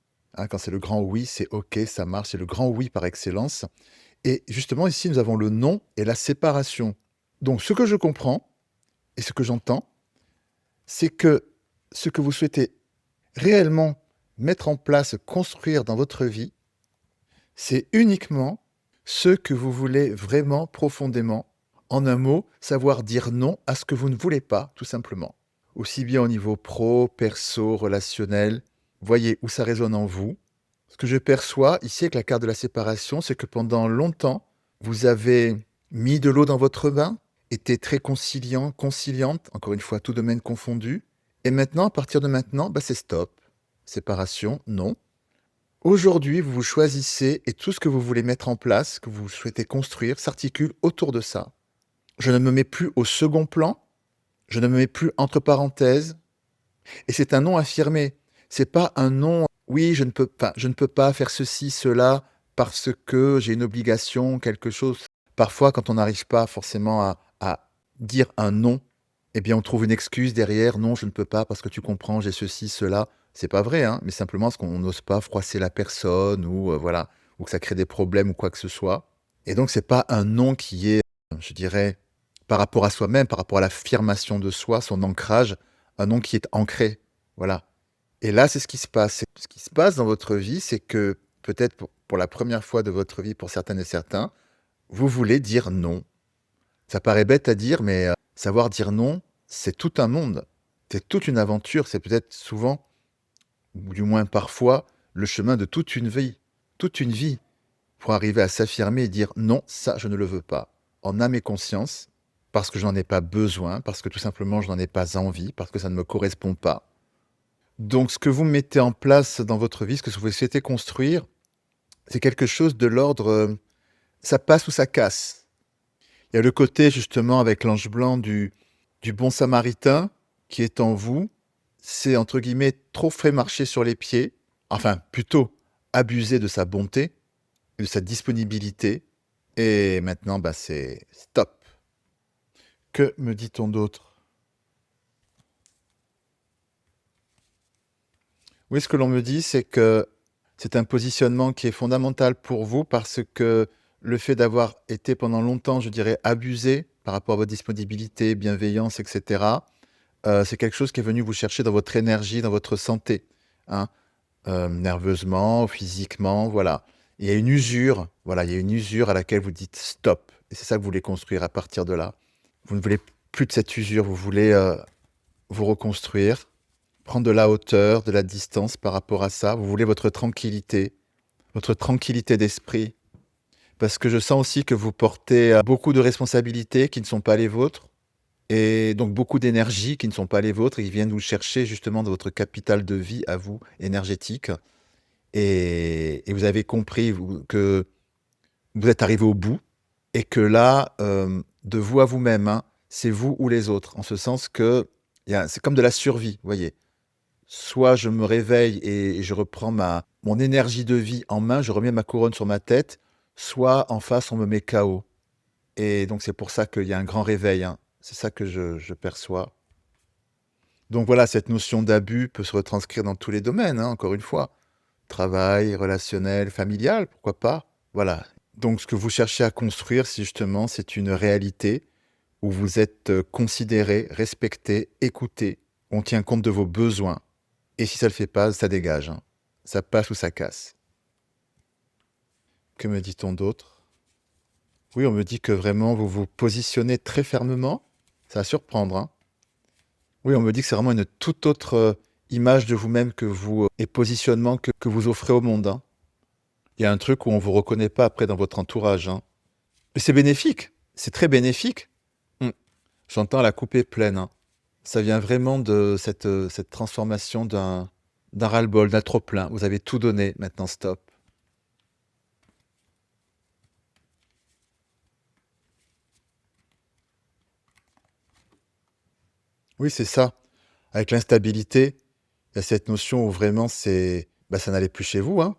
Quand c'est le grand oui, c'est OK, ça marche, c'est le grand oui par excellence. Et justement, ici, nous avons le non et la séparation. Donc, ce que je comprends et ce que j'entends, c'est que ce que vous souhaitez réellement mettre en place, construire dans votre vie, c'est uniquement ce que vous voulez vraiment profondément. En un mot, savoir dire non à ce que vous ne voulez pas, tout simplement. Aussi bien au niveau pro, perso, relationnel. Voyez où ça résonne en vous. Ce que je perçois ici avec la carte de la séparation, c'est que pendant longtemps, vous avez mis de l'eau dans votre bain, été très conciliant, conciliante, encore une fois, tout domaine confondu. Et maintenant, à partir de maintenant, c'est stop. Séparation, non. Aujourd'hui, vous vous choisissez et tout ce que vous voulez mettre en place, que vous souhaitez construire, s'articule autour de ça. Je ne me mets plus au second plan, je ne me mets plus entre parenthèses, et c'est un non affirmé. C'est pas un non, oui, je ne peux pas faire ceci, cela, parce que j'ai une obligation, quelque chose. Parfois, quand on n'arrive pas forcément à dire un non, eh bien, on trouve une excuse derrière. Non, je ne peux pas parce que tu comprends, j'ai ceci, cela. C'est pas vrai, mais simplement parce qu'on n'ose pas froisser la personne ou voilà, ou que ça crée des problèmes ou quoi que ce soit. Et donc, c'est pas un non qui est, je dirais, par rapport à soi-même, par rapport à l'affirmation de soi, son ancrage, un nom qui est ancré. Voilà. Et là, c'est ce qui se passe. Ce qui se passe dans votre vie, c'est que peut-être pour la première fois de votre vie, pour certaines et certains, vous voulez dire non. Ça paraît bête à dire, mais savoir dire non, c'est tout un monde. C'est toute une aventure. C'est peut-être souvent, ou du moins parfois, le chemin de toute une vie. Toute une vie pour arriver à s'affirmer et dire non, ça, je ne le veux pas. En âme et conscience, parce que je n'en ai pas besoin, parce que tout simplement, je n'en ai pas envie, parce que ça ne me correspond pas. Donc, ce que vous mettez en place dans votre vie, ce que vous souhaitez construire, c'est quelque chose de l'ordre, ça passe ou ça casse. Il y a le côté, justement, avec l'ange blanc du bon samaritain qui est en vous. C'est, entre guillemets, trop fait marcher sur les pieds. Enfin, plutôt, abuser de sa bonté, de sa disponibilité. Et maintenant, bah, c'est stop. Que me dit-on d'autre? Oui, ce que l'on me dit, c'est que c'est un positionnement qui est fondamental pour vous parce que le fait d'avoir été pendant longtemps, je dirais, abusé par rapport à votre disponibilité, bienveillance, etc., c'est quelque chose qui est venu vous chercher dans votre énergie, dans votre santé, hein, nerveusement, physiquement, voilà. Il y a une usure, voilà, il y a une usure à laquelle vous dites stop. Et c'est ça que vous voulez construire à partir de là. Vous ne voulez plus de cette usure, vous voulez vous reconstruire, prendre de la hauteur, de la distance par rapport à ça. Vous voulez votre tranquillité d'esprit. Parce que je sens aussi que vous portez beaucoup de responsabilités qui ne sont pas les vôtres. Et donc beaucoup d'énergie qui ne sont pas les vôtres et qui viennent vous chercher justement dans votre capital de vie à vous, énergétique. Et vous avez compris que vous êtes arrivé au bout et que là, de vous à vous-même, hein, c'est vous ou les autres. En ce sens que c'est comme de la survie, vous voyez. Soit je me réveille et je reprends mon énergie de vie en main, je remets ma couronne sur ma tête, soit en face on me met KO. Et donc c'est pour ça qu'il y a un grand réveil, hein. C'est ça que je perçois. Donc voilà, cette notion d'abus peut se retranscrire dans tous les domaines, hein, encore une fois. Travail, relationnel, familial, pourquoi pas. Voilà. Donc ce que vous cherchez à construire, c'est une réalité où vous êtes considéré, respecté, écouté. On tient compte de vos besoins. Et si ça ne le fait pas, ça dégage, hein. Ça passe ou ça casse. Que me dit-on d'autre? Oui, on me dit que vraiment vous vous positionnez très fermement. Ça va surprendre, hein. Oui, on me dit que c'est vraiment une toute autre image de vous-même que vous et positionnement que vous offrez au monde, hein. Il y a un truc où on ne vous reconnaît pas après dans votre entourage, hein. Mais c'est bénéfique, c'est très bénéfique. Mm. J'entends la coupe est pleine, hein. Ça vient vraiment de cette transformation d'un ras-le-bol, d'un trop-plein. Vous avez tout donné, maintenant stop. Oui, c'est ça. Avec l'instabilité, il y a cette notion où vraiment ça n'allait plus chez vous, hein.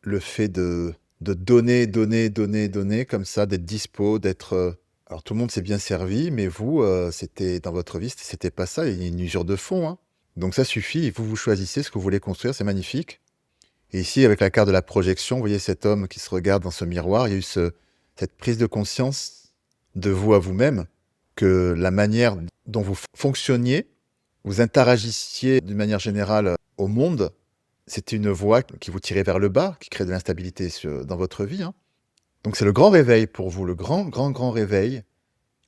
Le fait de donner, donner, donner, donner comme ça, d'être dispo, d'être, alors tout le monde s'est bien servi, mais vous, c'était dans votre vie, c'était pas ça, il y a une usure de fond, hein. Donc ça suffit et vous choisissez ce que vous voulez construire, c'est magnifique. Et ici, avec la carte de la projection, vous voyez cet homme qui se regarde dans ce miroir, il y a eu cette prise de conscience de vous à vous-même, que la manière dont vous fonctionniez, vous interagissiez d'une manière générale au monde, c'était une voie qui vous tirait vers le bas, qui crée de l'instabilité dans votre vie, hein. Donc c'est le grand réveil pour vous, le grand, grand, grand réveil.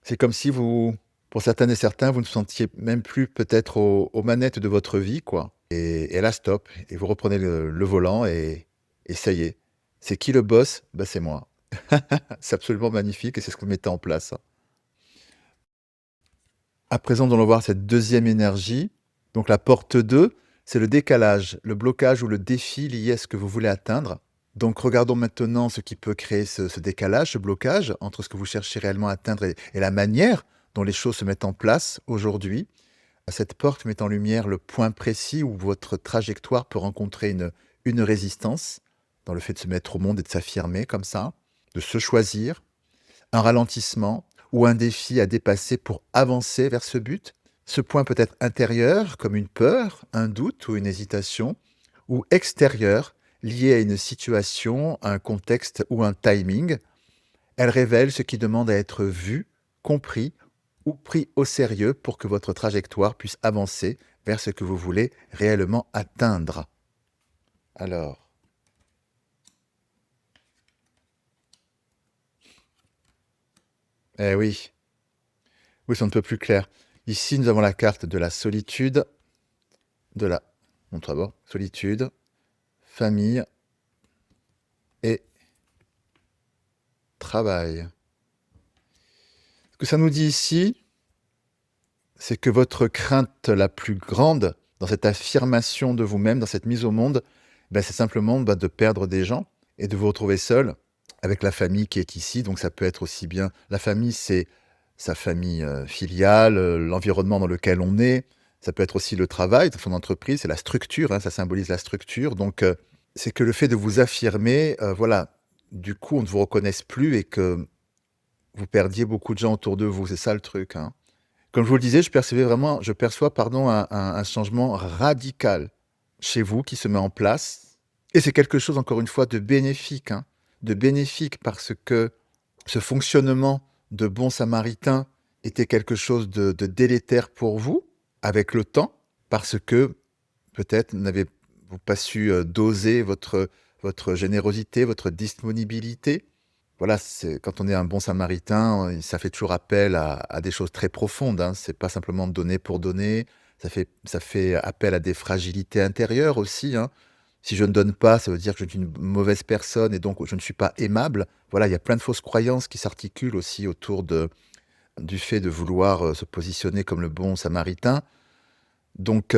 C'est comme si vous, pour certaines et certains, vous ne sentiez même plus peut-être aux manettes de votre vie, quoi. Et là, stop. Et vous reprenez le volant et ça y est. C'est qui le boss? Bah, c'est moi. C'est absolument magnifique et c'est ce que vous mettez en place. À présent, nous allons voir cette deuxième énergie. Donc la porte 2, c'est le décalage, le blocage ou le défi lié à ce que vous voulez atteindre. Donc regardons maintenant ce qui peut créer ce décalage, ce blocage entre ce que vous cherchez réellement à atteindre et la manière dont les choses se mettent en place aujourd'hui. Cette porte met en lumière le point précis où votre trajectoire peut rencontrer une résistance dans le fait de se mettre au monde et de s'affirmer comme ça, de se choisir, un ralentissement ou un défi à dépasser pour avancer vers ce but. Ce point peut être intérieur, comme une peur, un doute ou une hésitation, ou extérieur, lié à une situation, un contexte ou un timing. Elle révèle ce qui demande à être vu, compris ou pris au sérieux pour que votre trajectoire puisse avancer vers ce que vous voulez réellement atteindre? Alors, eh oui, oui, c'est un peu plus clair. Ici, nous avons la carte de la solitude, de la... montre d'abord, solitude, famille et travail. Ce que ça nous dit ici, c'est que votre crainte la plus grande dans cette affirmation de vous-même, dans cette mise au monde, ben, c'est simplement de perdre des gens et de vous retrouver seul avec la famille qui est ici. Donc ça peut être aussi bien... La famille, c'est sa famille filiale, l'environnement dans lequel on est. Ça peut être aussi le travail, son entreprise, c'est la structure, hein, ça symbolise la structure. Donc c'est que le fait de vous affirmer, voilà, du coup, on ne vous reconnaisse plus et que vous perdiez beaucoup de gens autour de vous. C'est ça le truc, hein. Comme je vous le disais, je perçois, pardon, un changement radical chez vous qui se met en place. Et c'est quelque chose, encore une fois, de bénéfique, hein, de bénéfique parce que ce fonctionnement de bon samaritain était quelque chose de délétère pour vous avec le temps, parce que peut-être n'avez-vous pas su doser votre générosité, votre disponibilité. Voilà, quand on est un bon samaritain, ça fait toujours appel à des choses très profondes, hein. C'est pas simplement donner pour donner, ça fait appel à des fragilités intérieures aussi, hein. Si je ne donne pas, ça veut dire que je suis une mauvaise personne et donc je ne suis pas aimable. Voilà, il y a plein de fausses croyances qui s'articulent aussi autour du fait de vouloir se positionner comme le bon samaritain. Donc,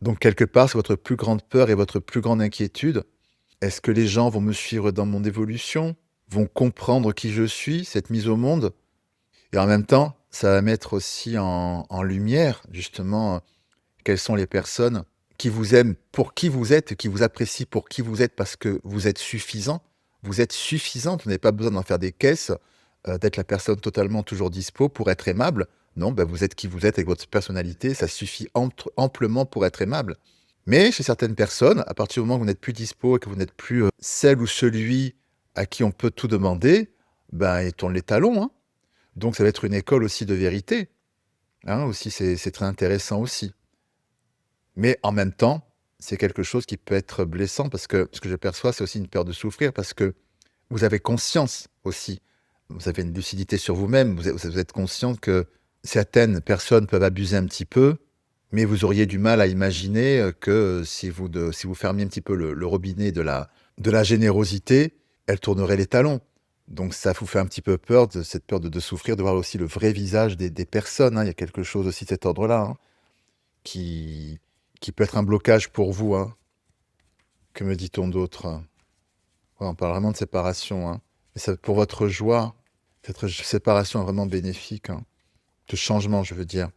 donc quelque part, c'est votre plus grande peur et votre plus grande inquiétude. Est-ce que les gens vont me suivre dans mon évolution? Vont comprendre qui je suis, cette mise au monde? Et en même temps, ça va mettre aussi en lumière, justement, quelles sont les personnes qui vous aiment pour qui vous êtes, qui vous apprécient pour qui vous êtes parce que vous êtes suffisant. Vous êtes suffisante, vous n'avez pas besoin d'en faire des caisses, d'être la personne totalement toujours dispo pour être aimable. Non, ben vous êtes qui vous êtes avec votre personnalité, ça suffit amplement pour être aimable. Mais chez certaines personnes, à partir du moment où vous n'êtes plus dispo et que vous n'êtes plus celle ou celui à qui on peut tout demander, ben ils tournent les talons, hein. Donc ça va être une école aussi de vérité, hein, aussi c'est très intéressant aussi. Mais en même temps, c'est quelque chose qui peut être blessant parce que ce que je perçois, c'est aussi une peur de souffrir parce que vous avez conscience aussi, vous avez une lucidité sur vous-même, vous êtes conscient que certaines personnes peuvent abuser un petit peu, mais vous auriez du mal à imaginer que si vous fermiez un petit peu le robinet de la générosité, elle tournerait les talons. Donc ça vous fait un petit peu peur, cette peur de souffrir, de voir aussi le vrai visage des personnes, hein. Il y a quelque chose aussi de cet ordre-là, hein, qui, qui peut être un blocage pour vous, hein. Que me dit-on d'autre? Ouais, on parle vraiment de séparation, hein. Mais ça, pour votre joie, cette séparation est vraiment bénéfique, hein. De changement, je veux dire.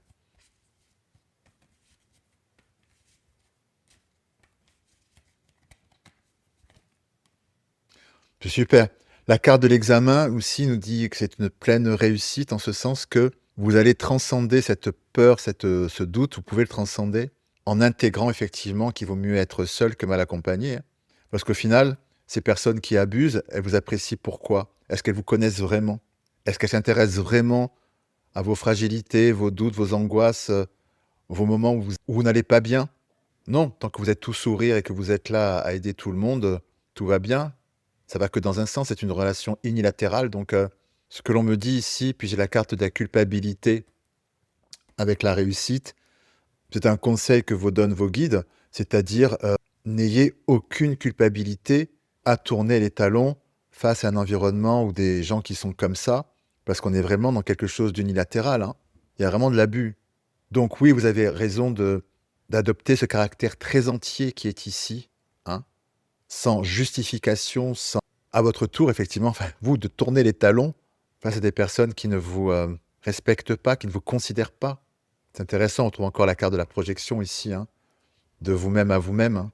C'est super. La carte de l'examen aussi nous dit que c'est une pleine réussite en ce sens que vous allez transcender cette peur, ce doute, vous pouvez le transcender en intégrant effectivement qu'il vaut mieux être seul que mal accompagné, hein. Parce qu'au final, ces personnes qui abusent, elles vous apprécient pourquoi? Est-ce qu'elles vous connaissent vraiment? Est-ce qu'elles s'intéressent vraiment à vos fragilités, vos doutes, vos angoisses, vos moments où vous n'allez pas bien? Non, tant que vous êtes tout sourire et que vous êtes là à aider tout le monde, tout va bien. Ça va que dans un sens, c'est une relation unilatérale. Donc, ce que l'on me dit ici, puis j'ai la carte de la culpabilité avec la réussite, c'est un conseil que vous donnent vos guides, c'est-à-dire n'ayez aucune culpabilité à tourner les talons face à un environnement ou des gens qui sont comme ça, parce qu'on est vraiment dans quelque chose d'unilatéral, hein. Il y a vraiment de l'abus. Donc oui, vous avez raison d'adopter ce caractère très entier qui est ici, hein, sans justification, sans à votre tour, effectivement, enfin, vous, de tourner les talons face à des personnes qui ne vous respectent pas, qui ne vous considèrent pas. C'est intéressant, on trouve encore la carte de la projection ici, hein, de vous-même à vous-même, hein,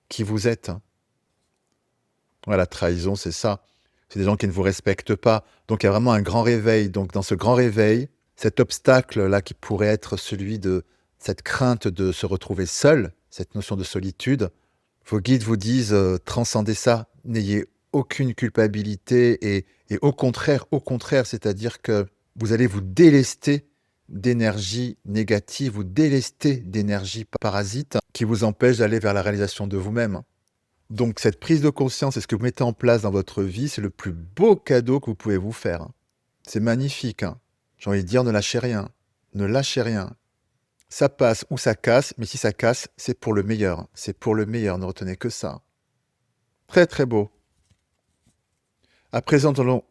qui vous êtes, hein. Ouais, la trahison, c'est ça. C'est des gens qui ne vous respectent pas. Donc il y a vraiment un grand réveil. Donc dans ce grand réveil, cet obstacle-là qui pourrait être celui de cette crainte de se retrouver seul, cette notion de solitude, vos guides vous disent transcendez ça, n'ayez aucune culpabilité et au contraire, c'est-à-dire que Vous allez vous délester d'énergie négative, vous délester d'énergie parasite qui vous empêche d'aller vers la réalisation de vous-même. Donc cette prise de conscience et ce que vous mettez en place dans votre vie, c'est le plus beau cadeau que vous pouvez vous faire. C'est magnifique. J'ai envie de dire, ne lâchez rien. Ne lâchez rien. Ça passe ou ça casse, mais si ça casse, c'est pour le meilleur. C'est pour le meilleur, ne retenez que ça. Très très beau. À présent, nous allons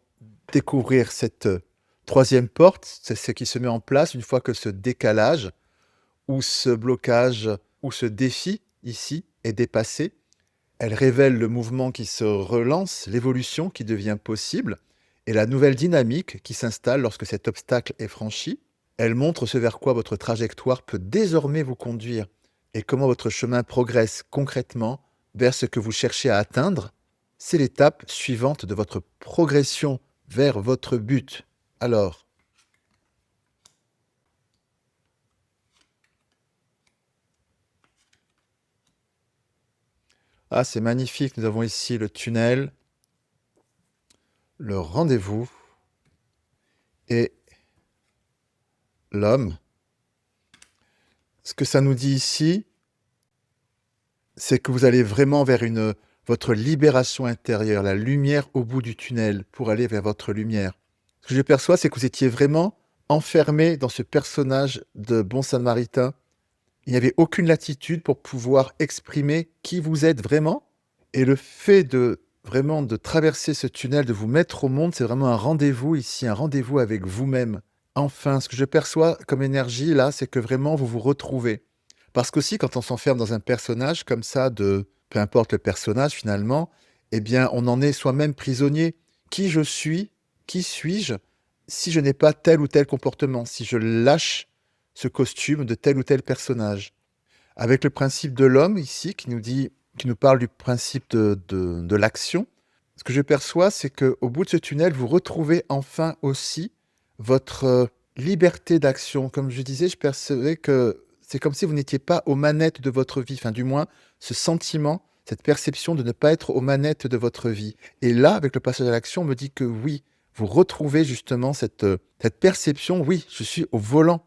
découvrir cette troisième porte, c'est ce qui se met en place une fois que ce décalage ou ce blocage ou ce défi ici est dépassé. Elle révèle le mouvement qui se relance, l'évolution qui devient possible et la nouvelle dynamique qui s'installe lorsque cet obstacle est franchi. Elle montre ce vers quoi votre trajectoire peut désormais vous conduire et comment votre chemin progresse concrètement vers ce que vous cherchez à atteindre. C'est l'étape suivante de votre progression vers votre but. Alors, ah, c'est magnifique, nous avons ici le tunnel, le rendez-vous et l'homme. Ce que ça nous dit ici, c'est que vous allez vraiment vers votre libération intérieure, la lumière au bout du tunnel pour aller vers votre lumière. Ce que je perçois, c'est que vous étiez vraiment enfermé dans ce personnage de bon samaritain. Il n'y avait aucune latitude pour pouvoir exprimer qui vous êtes vraiment. Et le fait de vraiment de traverser ce tunnel, de vous mettre au monde, c'est vraiment un rendez-vous ici, un rendez-vous avec vous-même. Enfin, ce que je perçois comme énergie là, c'est que vraiment vous vous retrouvez. Parce qu'aussi, quand on s'enferme dans un personnage comme ça, peu importe le personnage finalement, eh bien, on en est soi-même prisonnier. Qui je suis? Qui suis-je si je n'ai pas tel ou tel comportement? Si je lâche ce costume de tel ou tel personnage? Avec le principe de l'homme ici, qui nous parle du principe de l'action, ce que je perçois, c'est qu'au bout de ce tunnel, vous retrouvez enfin aussi votre liberté d'action. Comme je disais, je percevais que c'est comme si vous n'étiez pas aux manettes de votre vie, enfin du moins ce sentiment, cette perception de ne pas être aux manettes de votre vie. Et là, avec le passage à l'action, on me dit que oui, vous retrouvez justement cette perception, oui, je suis au volant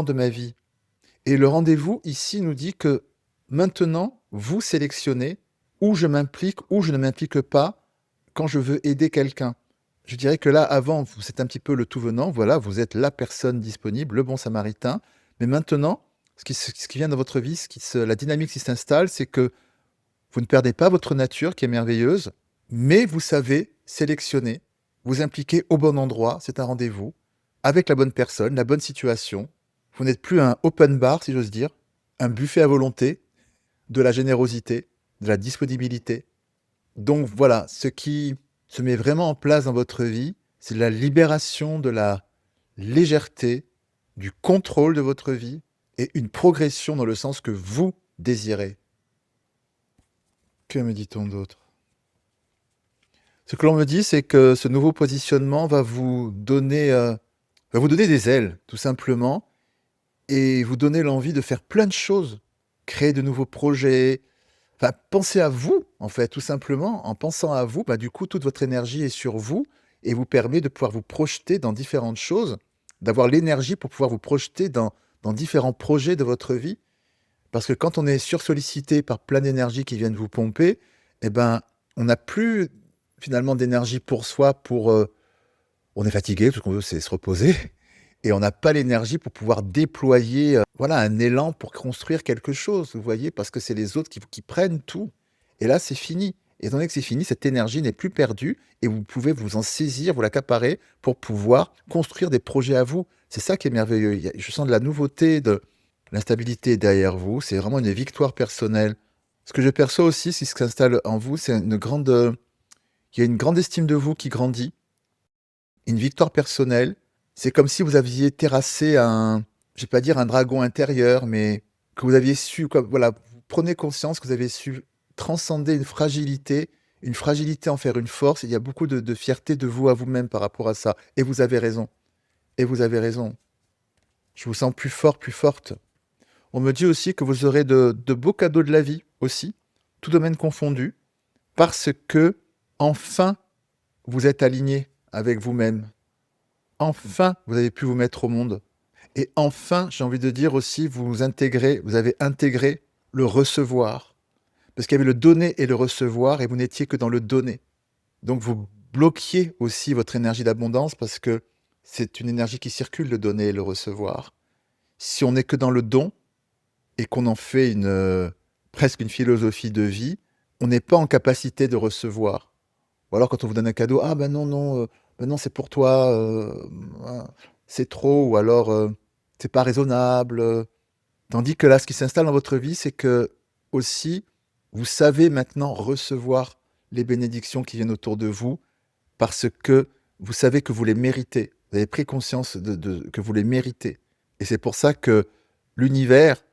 de ma vie. Et le rendez-vous ici nous dit que maintenant, vous sélectionnez où je m'implique, où je ne m'implique pas quand je veux aider quelqu'un. Je dirais que là, avant, vous êtes un petit peu le tout venant, voilà, vous êtes la personne disponible, le bon samaritain. Mais maintenant, ce qui vient dans votre vie, la dynamique qui s'installe, c'est que vous ne perdez pas votre nature qui est merveilleuse, mais vous savez sélectionner, vous impliquer au bon endroit, c'est un rendez-vous, avec la bonne personne, la bonne situation. Vous n'êtes plus un open bar, si j'ose dire, un buffet à volonté, de la générosité, de la disponibilité. Donc voilà, ce qui se met vraiment en place dans votre vie, c'est la libération de la légèreté, du contrôle de votre vie et une progression dans le sens que vous désirez. Que me dit-on d'autre? Ce que l'on me dit, c'est que ce nouveau positionnement va vous donner des ailes, tout simplement, et vous donner l'envie de faire plein de choses, créer de nouveaux projets. Enfin, pensez à vous, en fait, tout simplement. En pensant à vous, bah, du coup, toute votre énergie est sur vous et vous permet de pouvoir vous projeter dans différentes choses, d'avoir l'énergie pour pouvoir vous projeter dans différents projets de votre vie. Parce que quand on est sursollicité par plein d'énergie qui viennent vous pomper, eh ben, on n'a plus finalement d'énergie pour soi, on est fatigué, tout ce qu'on veut, c'est se reposer. Et on n'a pas l'énergie pour pouvoir déployer, voilà, un élan pour construire quelque chose, vous voyez? Parce que c'est les autres qui prennent tout. Et là, c'est fini. Étant donné que c'est fini, cette énergie n'est plus perdue et vous pouvez vous en saisir, vous l'accaparer pour pouvoir construire des projets à vous. C'est ça qui est merveilleux. Je sens de la nouveauté, de l'instabilité derrière vous. C'est vraiment une victoire personnelle. Ce que je perçois aussi, c'est ce qui s'installe en vous, c'est il y a une grande estime de vous qui grandit, une victoire personnelle. C'est comme si vous aviez terrassé je vais pas dire un dragon intérieur, mais que vous aviez su, comme, voilà, vous prenez conscience que vous avez su transcender une fragilité en faire une force. Il y a beaucoup de fierté de vous à vous-même par rapport à ça. Et vous avez raison. Et vous avez raison. Je vous sens plus fort, plus forte. On me dit aussi que vous aurez de beaux cadeaux de la vie aussi, tout domaine confondu, parce que enfin vous êtes aligné avec vous-même. Enfin, vous avez pu vous mettre au monde. Et enfin, j'ai envie de dire aussi, vous avez intégré le recevoir. Parce qu'il y avait le donner et le recevoir, et vous n'étiez que dans le donner. Donc vous bloquiez aussi votre énergie d'abondance parce que c'est une énergie qui circule, le donner et le recevoir. Si on n'est que dans le don et qu'on en fait presque une philosophie de vie, on n'est pas en capacité de recevoir. Ou alors quand on vous donne un cadeau: «Ah ben non, non, ben non, c'est pour toi, ah, c'est trop» ou alors, «C'est pas raisonnable», Tandis que là, ce qui s'installe dans votre vie, c'est que aussi, vous savez maintenant recevoir les bénédictions qui viennent autour de vous parce que vous savez que vous les méritez. Vous avez pris conscience que vous les méritez. Et c'est pour ça que l'univers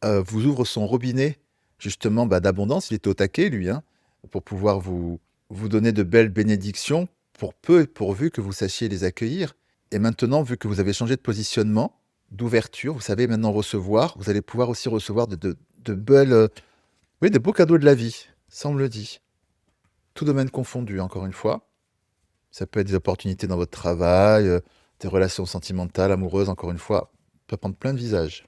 vous ouvre son robinet, justement, bah, d'abondance. Il est au taquet, lui, hein, pour pouvoir vous donner de belles bénédictions, pour peu et pourvu que vous sachiez les accueillir. Et maintenant, vu que vous avez changé de positionnement, d'ouverture, vous savez maintenant recevoir, vous allez pouvoir aussi recevoir de belles, oui, de beaux cadeaux de la vie, ça on me le dit. Tout domaine confondu, encore une fois. Ça peut être des opportunités dans votre travail, des relations sentimentales, amoureuses, encore une fois. Ça peut prendre plein de visages.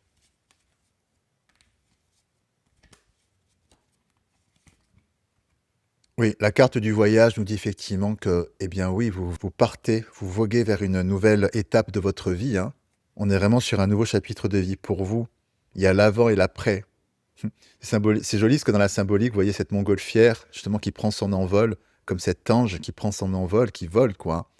Oui, la carte du voyage nous dit effectivement que, eh bien oui, vous partez, vous voguez vers une nouvelle étape de votre vie, hein. On est vraiment sur un nouveau chapitre de vie pour vous. Il y a l'avant et l'après. C'est joli parce que dans la symbolique, vous voyez cette montgolfière, justement, qui prend son envol, comme cet ange qui prend son envol, qui vole, quoi.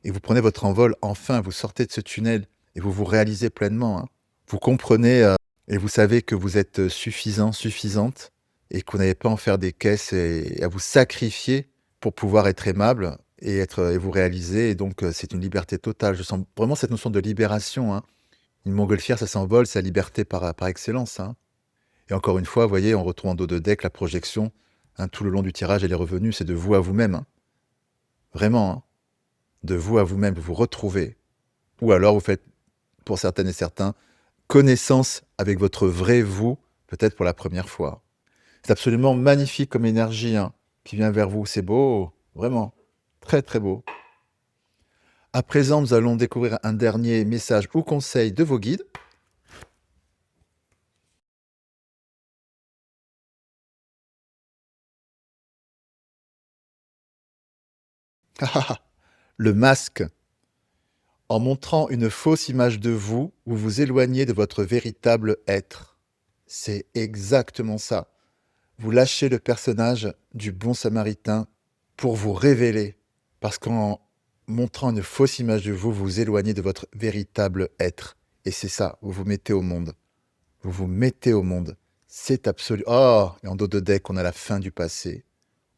Et vous prenez votre envol, enfin, vous sortez de ce tunnel et vous vous réalisez pleinement, hein. Vous comprenez, et vous savez que vous êtes suffisant, suffisante, et que vous n'allez pas en faire des caisses et à vous sacrifier pour pouvoir être aimable et vous réaliser. Et donc, c'est une liberté totale. Je sens vraiment cette notion de libération, hein. Une montgolfière, ça s'envole, c'est la liberté par excellence, hein. Et encore une fois, vous voyez, on retrouve en dos de deck la projection, hein, tout le long du tirage, elle est revenue, c'est de vous à vous-même, hein. Vraiment, hein. De vous à vous-même, vous vous retrouvez. Ou alors vous faites, pour certaines et certains, connaissance avec votre vrai vous, peut-être pour la première fois. C'est absolument magnifique comme énergie, hein, qui vient vers vous. C'est beau, vraiment. Très, très beau. À présent, nous allons découvrir un dernier message ou conseil de vos guides. Le masque. En montrant une fausse image de vous, vous vous éloignez de votre véritable être. C'est exactement ça. Vous lâchez le personnage du bon samaritain pour vous révéler. Parce qu'en montrant une fausse image de vous, vous vous éloignez de votre véritable être. Et c'est ça, vous vous mettez au monde. Vous vous mettez au monde. C'est absolu. Oh, et en dos de deck, on a la fin du passé.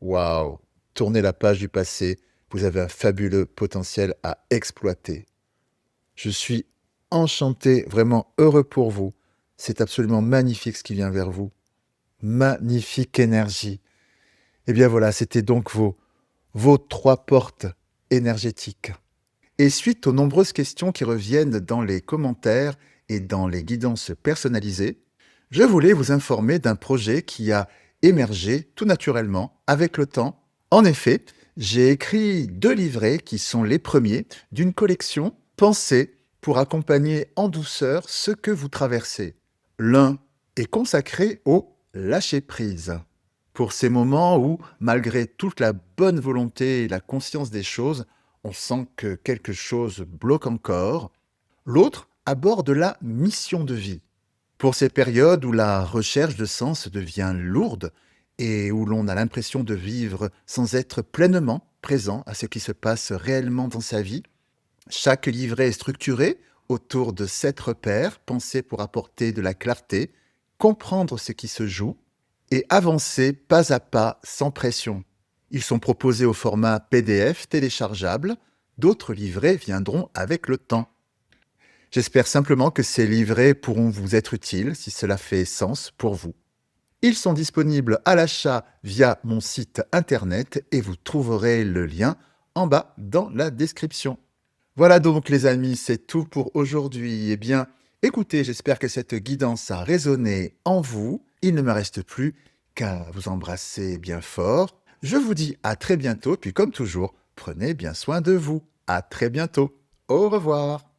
Waouh! Tournez la page du passé. Vous avez un fabuleux potentiel à exploiter. Je suis enchanté, vraiment heureux pour vous. C'est absolument magnifique ce qui vient vers vous. Magnifique énergie. Eh bien voilà, c'était donc vos 3 portes énergétiques. Et suite aux nombreuses questions qui reviennent dans les commentaires et dans les guidances personnalisées, je voulais vous informer d'un projet qui a émergé tout naturellement avec le temps. En effet, j'ai écrit 2 livrets qui sont les premiers d'une collection pensée pour accompagner en douceur ce que vous traversez. L'un est consacré au lâcher-prise. Pour ces moments où, malgré toute la bonne volonté et la conscience des choses, on sent que quelque chose bloque encore. L'autre aborde la mission de vie. Pour ces périodes où la recherche de sens devient lourde et où l'on a l'impression de vivre sans être pleinement présent à ce qui se passe réellement dans sa vie, chaque livret est structuré autour de 7 repères pensés pour apporter de la clarté, comprendre ce qui se joue et avancer pas à pas sans pression. Ils sont proposés au format PDF téléchargeable. D'autres livrets viendront avec le temps. J'espère simplement que ces livrets pourront vous être utiles si cela fait sens pour vous. Ils sont disponibles à l'achat via mon site internet et vous trouverez le lien en bas dans la description. Voilà donc les amis, c'est tout pour aujourd'hui. Eh bien, écoutez, j'espère que cette guidance a résonné en vous. Il ne me reste plus qu'à vous embrasser bien fort. Je vous dis à très bientôt, puis comme toujours, prenez bien soin de vous. À très bientôt. Au revoir.